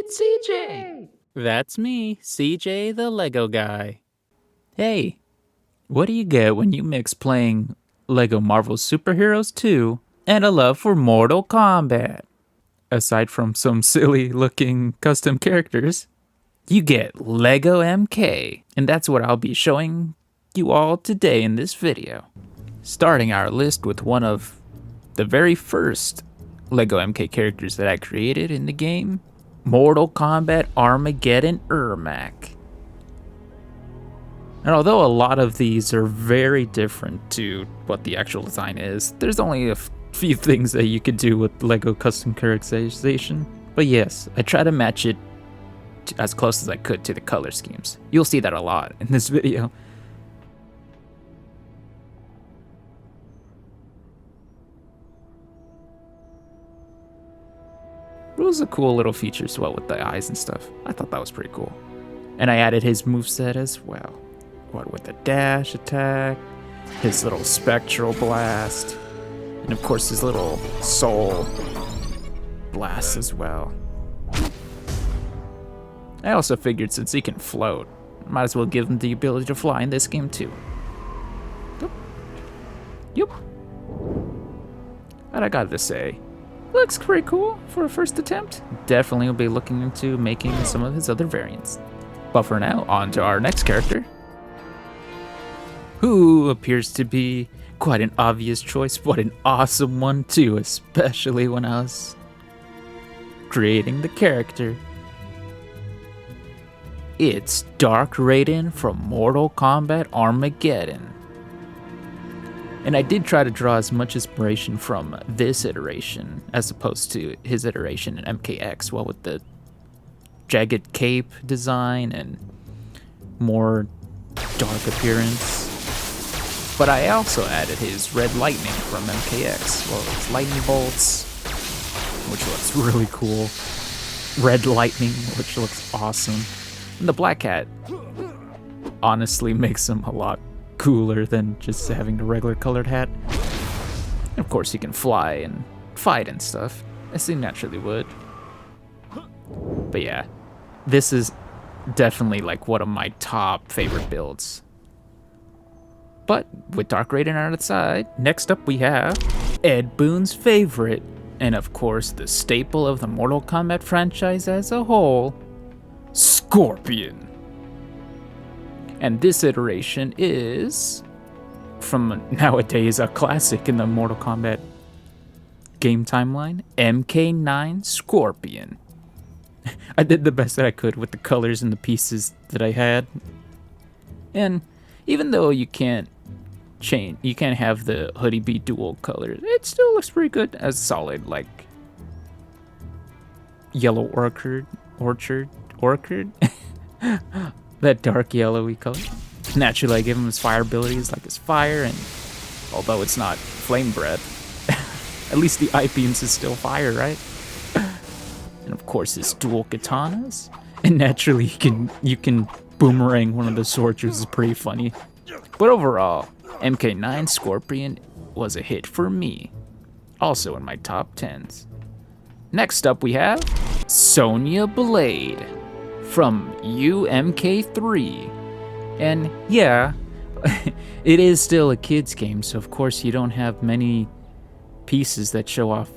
It's CJ! That's me, CJ the Lego guy. Hey, what do you get when you mix playing Lego Marvel Superheroes 2 and a love for Mortal Kombat? Aside from some silly looking custom characters, you get Lego MK, and that's what I'll be showing you all today in this video. Starting our list with one of the very first Lego MK characters that I created in the game, Mortal Kombat Armageddon Ermac. And although a lot of these are very different to what the actual design is, there's only a few things that you could do with Lego custom characterization. But yes, I try to match it as close as I could to the color schemes. You'll see that a lot in this video. It was a cool little feature as well with the eyes and stuff. I thought that was pretty cool. And I added his moveset as well. What with the dash attack, his little spectral blast, and of course his little soul blast as well. I also figured since he can float, might as well give him the ability to fly in this game too. Yup. And I gotta say, looks pretty cool for a first attempt. Definitely will be looking into making some of his other variants. But for now, on to our next character, who appears to be quite an obvious choice, but an awesome one too, especially when I was creating the character. It's Dark Raiden from Mortal Kombat Armageddon. And I did try to draw as much inspiration from this iteration as opposed to his iteration in MKX, well, with the jagged cape design and more dark appearance. But I also added his red lightning from MKX, well, his lightning bolts, which looks really cool. Red lightning, which looks awesome. And the black hat honestly makes him a lot cooler than just having the regular colored hat. And of course he can fly and fight and stuff, as he naturally would. But yeah, this is definitely like one of my top favorite builds. But with Dark Raiden on its side, next up we have Ed Boon's favorite, and of course the staple of the Mortal Kombat franchise as a whole, Scorpion. And this iteration is, from nowadays a classic in the Mortal Kombat game timeline, MK9 Scorpion. I did the best that I could with the colors and the pieces that I had. And even though you can't have the hoodie be dual colors, it still looks pretty good as solid, like yellow orchid. That dark yellowy color. Naturally, I give him his fire abilities, like his fire, and although it's not flame breath, at least the eye beams is still fire, right? And of course, his dual katanas. And naturally, you can boomerang one of the swords, which is pretty funny. But overall, MK9 Scorpion was a hit for me, also in my top 10s. Next up, we have Sonya Blade from UMK3. And yeah, it is still a kid's game, so of course you don't have many pieces that show off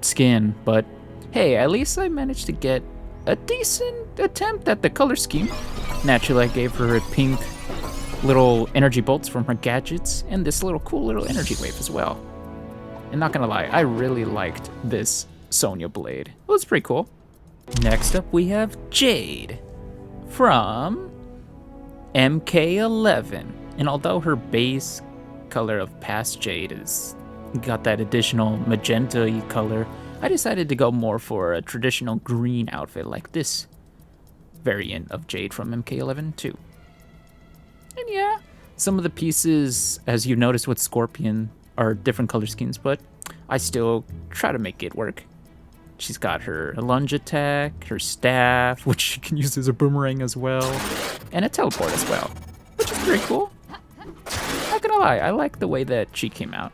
skin, but hey, at least I managed to get a decent attempt at the color scheme. Naturally, I gave her a pink little energy bolts from her gadgets and this little cool little energy wave as well. And not gonna lie, I really liked this Sonya Blade. It was pretty cool. Next up, we have Jade from MK11. And although her base color of past Jade is got that additional magenta-y color, I decided to go more for a traditional green outfit like this variant of Jade from MK11 too. And yeah, some of the pieces, as you noticed with Scorpion, are different color schemes, but I still try to make it work. She's got her lunge attack, her staff, which she can use as a boomerang as well, and a teleport as well, which is pretty cool. Not gonna lie, I like the way that she came out.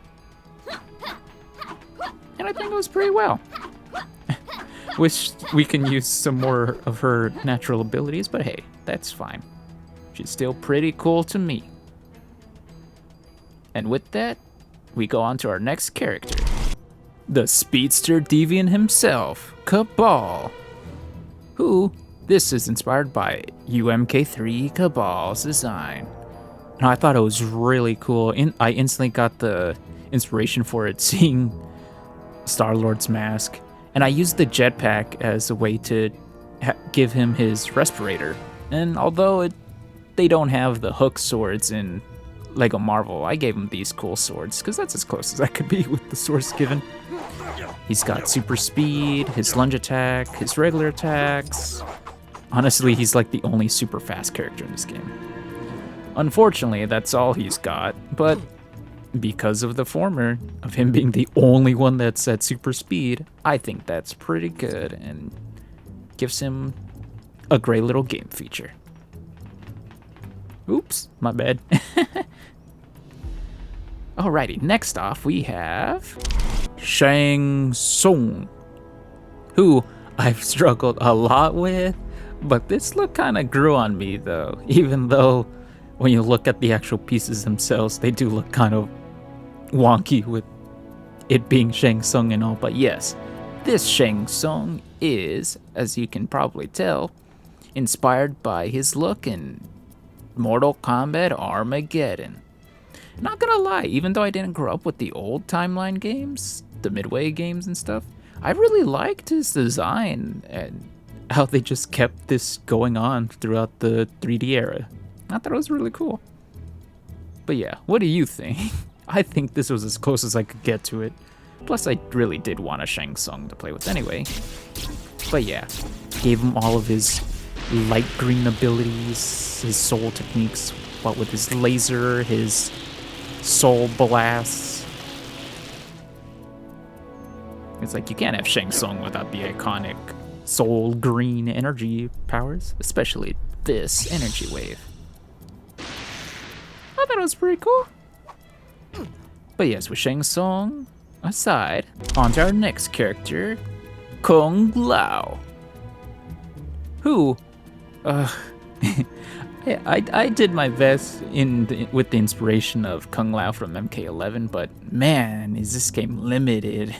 And I think it was pretty well. Wish we can use some more of her natural abilities, but hey, that's fine. She's still pretty cool to me. And with that, we go on to our next character. The speedster deviant himself, Cabal. Who, this is inspired by UMK3 Cabal's design. And I thought it was really cool. I instantly got the inspiration for it seeing Star-Lord's mask. And I used the jetpack as a way to give him his respirator. And although they don't have the hook swords in Lego Marvel, I gave him these cool swords, because that's as close as I could be with the swords given. He's got super speed, his lunge attack, his regular attacks. Honestly, he's like the only super fast character in this game. Unfortunately, that's all he's got, but because of the former, of him being the only one that's at super speed, I think that's pretty good and gives him a great little game feature. Oops, my bad. Alrighty, next off we have Shang Tsung, who I've struggled a lot with, but this look kind of grew on me though, even though when you look at the actual pieces themselves, they do look kind of wonky with it being Shang Tsung and all. But yes, this Shang Tsung is, as you can probably tell, inspired by his look in Mortal Kombat Armageddon. Not gonna lie, even though I didn't grow up with the old timeline games, the Midway games and stuff, I really liked his design and how they just kept this going on throughout the 3D era. I thought it was really cool. But yeah, what do you think? I think this was as close as I could get to it. Plus, I really did want a Shang Tsung to play with anyway. But yeah, gave him all of his light green abilities, his soul techniques, what with his laser, his soul blasts. It's like you can't have Shang Tsung without the iconic soul green energy powers, especially this energy wave. I thought it was pretty cool. But yes, with Shang Tsung aside, on to our next character, Kung Lao. Who, I did my best with the inspiration of Kung Lao from MK11, but man, is this game limited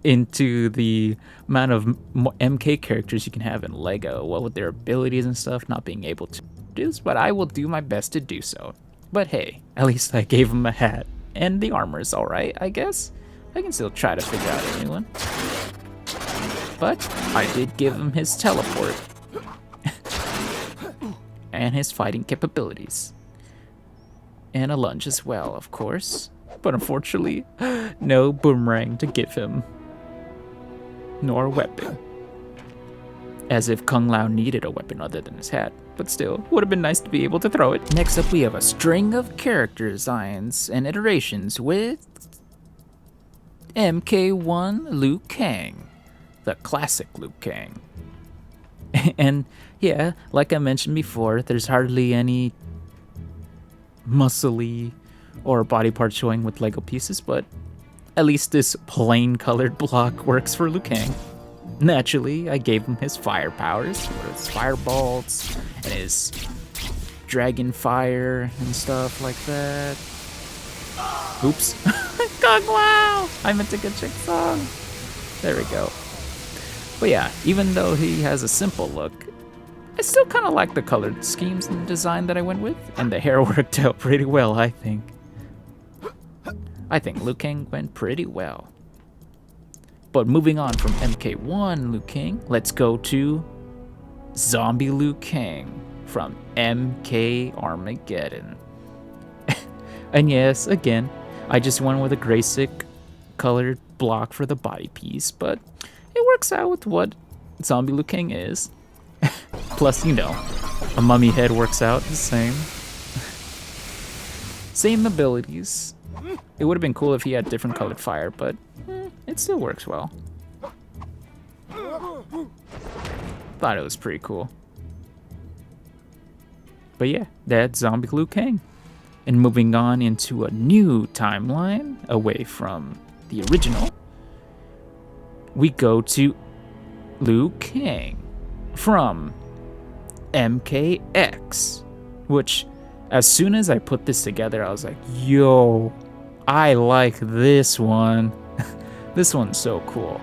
into the amount of MK characters you can have in Lego, what with their abilities and stuff, not being able to do this, but I will do my best to do so. But hey, at least I gave him a hat, and the armor is alright, I guess. I can still try to figure out a new one. But I did give him his teleport. And his fighting capabilities. And a lunge as well, of course. But unfortunately, no boomerang to give him. Nor a weapon. As if Kung Lao needed a weapon other than his hat. But still, would have been nice to be able to throw it. Next up, we have a string of character designs and iterations with MK1 Liu Kang. The classic Liu Kang. And yeah, like I mentioned before, there's hardly any muscly or body parts showing with Lego pieces, but at least this plain colored block works for Liu Kang. Naturally, I gave him his fire powers, his fireballs, and his dragon fire and stuff like that. Oops. Kung Lao! I meant to get Shang Tsung. There we go. But yeah, even though he has a simple look, I still kind of like the colored schemes and design that I went with, and the hair worked out pretty well, I think. I think Liu Kang went pretty well. But moving on from MK1 Liu Kang, let's go to Zombie Liu Kang from MK Armageddon. And yes, again, I just went with a Graysick colored block for the body piece, but it works out with what Zombie Liu Kang is. Plus, you know, a mummy head works out the same. Same abilities. It would have been cool if he had different colored fire, but it still works well. Thought it was pretty cool. But yeah, that's Zombie Liu Kang. And moving on into a new timeline, away from the original, we go to Liu Kang from MKX, which as soon as I put this together, I was like, yo, I like this one. This one's so cool.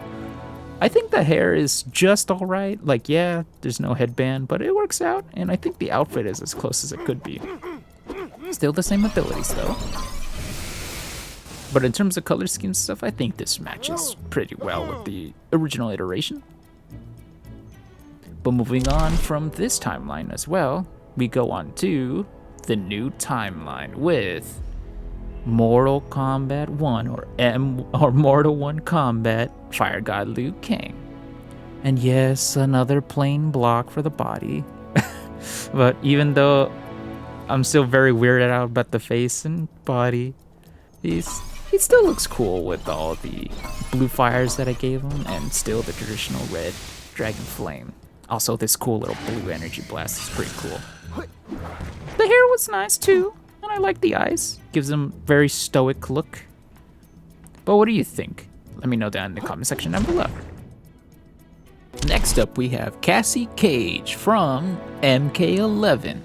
I think the hair is just all right. Like, yeah, there's no headband, but it works out. And I think the outfit is as close as it could be. Still the same abilities, though. But in terms of color scheme stuff, I think this matches pretty well with the original iteration. But moving on from this timeline as well, we go on to the new timeline with Mortal Kombat 1 or Mortal 1 Kombat Fire God Liu Kang. And yes, another plain block for the body. But even though I'm still very weirded out about the face and body, he still looks cool with all the blue fires that I gave him and still the traditional red dragon flame. Also, this cool little blue energy blast is pretty cool. The hair was nice too, and I like the eyes. Gives him a very stoic look. But what do you think? Let me know down in the comment section down below. Next up, we have Cassie Cage from MK11.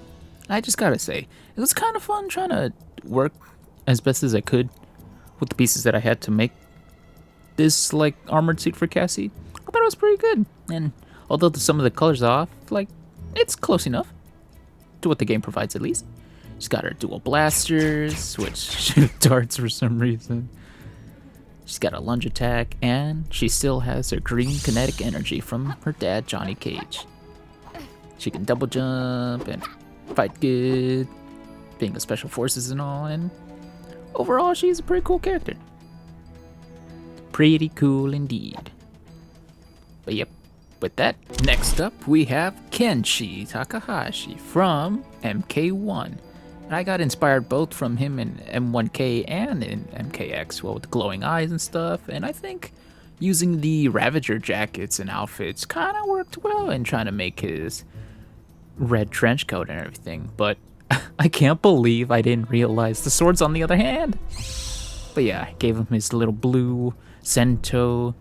I just gotta say, it was kind of fun trying to work as best as I could with the pieces that I had to make this like armored suit for Cassie. I thought it was pretty good, and although some of the colors are off, like, it's close enough to what the game provides at least. She's got her dual blasters, which shoot darts for some reason. She's got a lunge attack, and she still has her green kinetic energy from her dad, Johnny Cage. She can double jump and fight good, being a special forces and all, and overall, she's a pretty cool character. Pretty cool indeed. But yep, with that, next up we have Kenshi Takahashi from MK1. And I got inspired both from him in M1K and in MKX, well, with the glowing eyes and stuff, and I think using the Ravager jackets and outfits kind of worked well in trying to make his red trench coat and everything, but I can't believe I didn't realize the sword's on the other hand. But yeah, I gave him his little blue Sento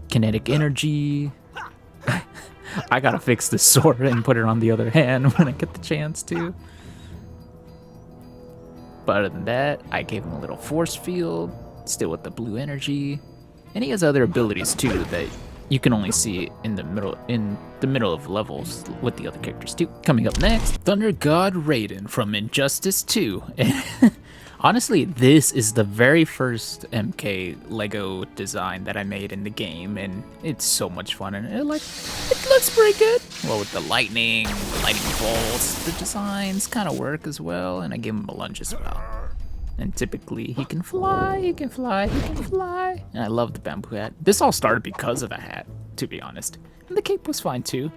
kinetic energy. I gotta fix this sword and put it on the other hand when I get the chance to. But other than that, I gave him a little force field, still with the blue energy. And he has other abilities too that you can only see in the middle of levels with the other characters too. Coming up next, Thunder God Raiden from Injustice 2. Honestly, this is the very first MK Lego design that I made in the game, and it's so much fun, and it looks pretty good. Well, with the lightning bolts, the designs kind of work as well, and I gave him a lunge as well. And typically, he can fly, and I love the bamboo hat. This all started because of the hat, to be honest. And the cape was fine too.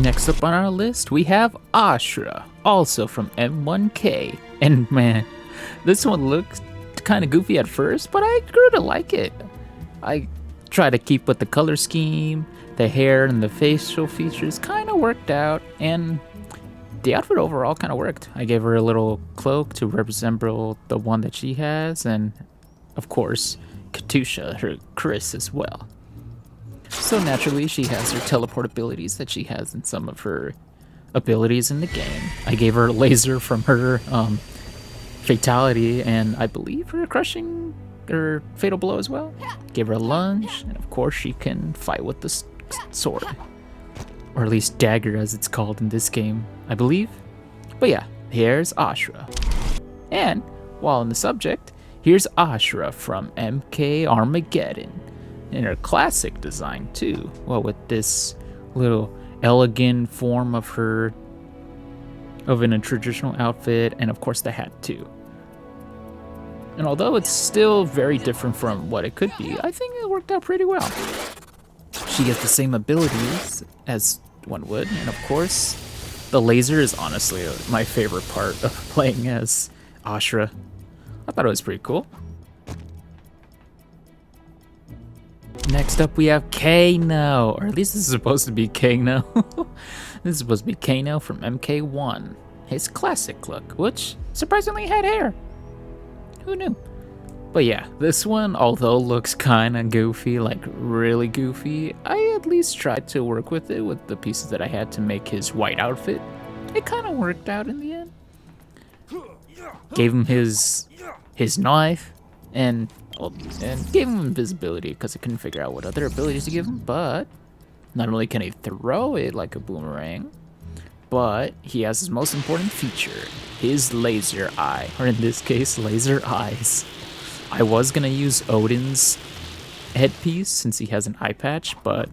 Next up on our list, we have Ashura, also from M1K. And man, this one looked kind of goofy at first, but I grew to like it. I try to keep with the color scheme, the hair and the facial features kind of worked out, and the outfit overall kind of worked. I gave her a little cloak to resemble the one that she has, and of course, Katusha, her Chris as well. So naturally, she has her teleport abilities that she has in some of her abilities in the game. I gave her a laser from her fatality, and I believe her crushing or fatal blow as well. Gave her a lunge, and of course she can fight with the sword. Or at least dagger as it's called in this game, I believe. But yeah, here's Ashura. And while on the subject, here's Ashura from MK Armageddon. In her classic design too. Well, with this little elegant form of her, in a traditional outfit, and of course the hat too. And although it's still very different from what it could be, I think it worked out pretty well. She gets the same abilities as one would, and of course, the laser is honestly my favorite part of playing as Ashura. I thought it was pretty cool. Next up, we have Kano, or at least this is supposed to be Kano. This is supposed to be Kano from MK1. His classic look, which surprisingly had hair. Who knew? But yeah, this one, although looks kinda goofy, like really goofy, I at least tried to work with it with the pieces that I had to make his white outfit. It kinda worked out in the end. Gave him his knife, and gave him invisibility because I couldn't figure out what other abilities to give him, but not only can he throw it like a boomerang, but he has his most important feature, his laser eye, or in this case, laser eyes. I was gonna use Odin's headpiece since he has an eye patch, but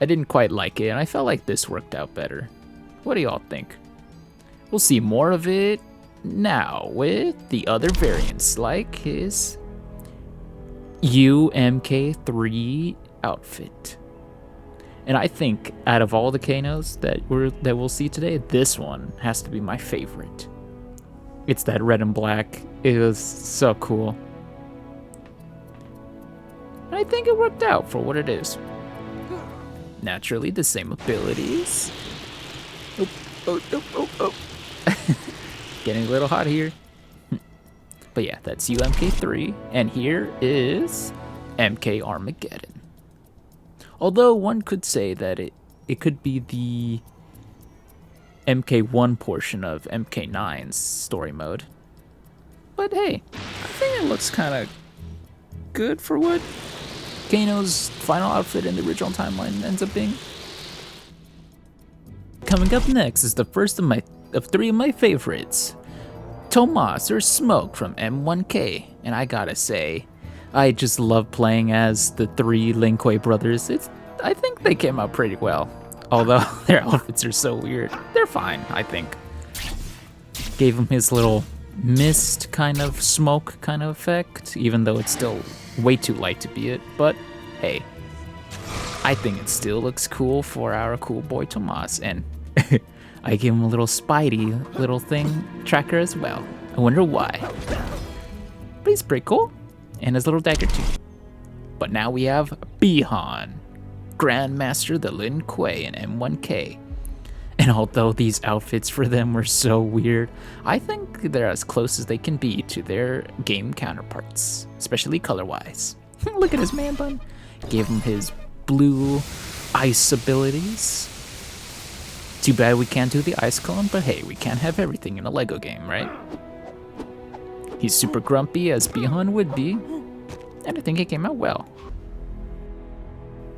I didn't quite like it, and I felt like this worked out better. What do y'all think? We'll see more of it now with the other variants, like his UMK3 outfit. And I think out of all the Kanos that we'll see today, this one has to be my favorite. It's that red and black. It was so cool. And I think it worked out for what it is. Naturally, the same abilities. Oh. Getting a little hot here. But yeah, that's UMK3. And here is MK Armageddon. Although one could say that it could be the MK1 portion of MK9's story mode. But hey, I think it looks kind of good for what Kano's final outfit in the original timeline ends up being. Coming up next is the first of three of my favorites, Tomas or Smoke from M1K. And I gotta say, I just love playing as the three Lin Kuei brothers. I think they came out pretty well. Although their outfits are so weird. They're fine, I think. Gave him his little mist kind of smoke kind of effect, even though it's still way too light to be it. But hey, I think it still looks cool for our cool boy Tomas. And I gave him a little Spidey little thing tracker as well. I wonder why. But he's pretty cool. And his little dagger too. But now we have Bihan, Grandmaster the Lin Kuei in M1K. And although these outfits for them were so weird, I think they're as close as they can be to their game counterparts, especially color-wise. Look at his man bun. Gave him his blue ice abilities. Too bad we can't do the ice cone, but hey, we can't have everything in a Lego game, right? He's super grumpy, as Bihan would be, and I think it came out well.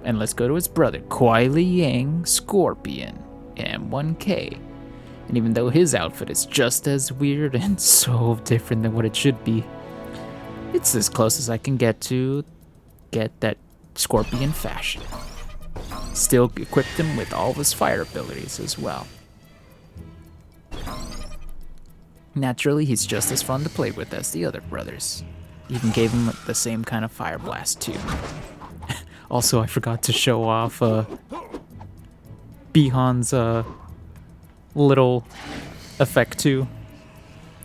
And let's go to his brother, Kuai Li Yang Scorpion, M1K. And even though his outfit is just as weird and so different than what it should be, it's as close as I can get to get that Scorpion fashion. Still equipped him with all of his fire abilities as well. Naturally, he's just as fun to play with as the other brothers. Even gave him the same kind of fire blast too. Also, I forgot to show off Bihan's little effect too.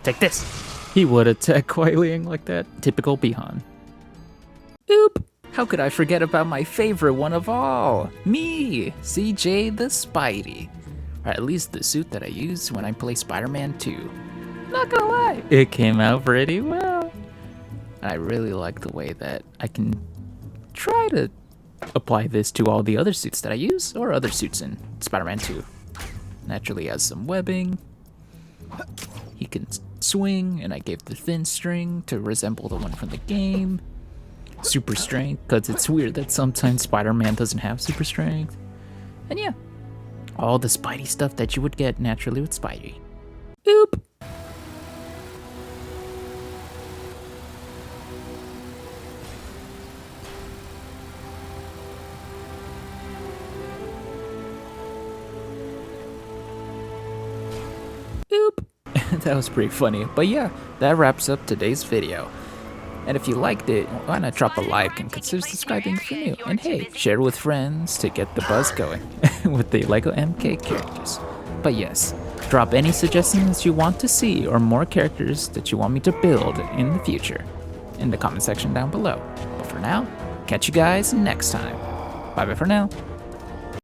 Take this! He would attack Kuai Liang like that. Typical Bihan. Oop! How could I forget about my favorite one of all? Me! CJ the Spidey. Or at least the suit that I use when I play Spider-Man 2. Not gonna lie, it came out pretty well. And I really like the way that I can try to apply this to all the other suits that I use, or other suits in Spider-Man 2. Naturally has some webbing. He can swing, and I gave the thin string to resemble the one from the game. Super strength, because it's weird that sometimes Spider-Man doesn't have super strength. And yeah, all the Spidey stuff that you would get naturally with Spidey. Oop! Oop! That was pretty funny. But yeah, that wraps up today's video. And if you liked it, why not drop a like and consider subscribing if you're new. And hey, share with friends to get the buzz going with the LEGO MK characters. But yes, drop any suggestions you want to see or more characters that you want me to build in the future in the comment section down below. But for now, catch you guys next time. Bye bye for now.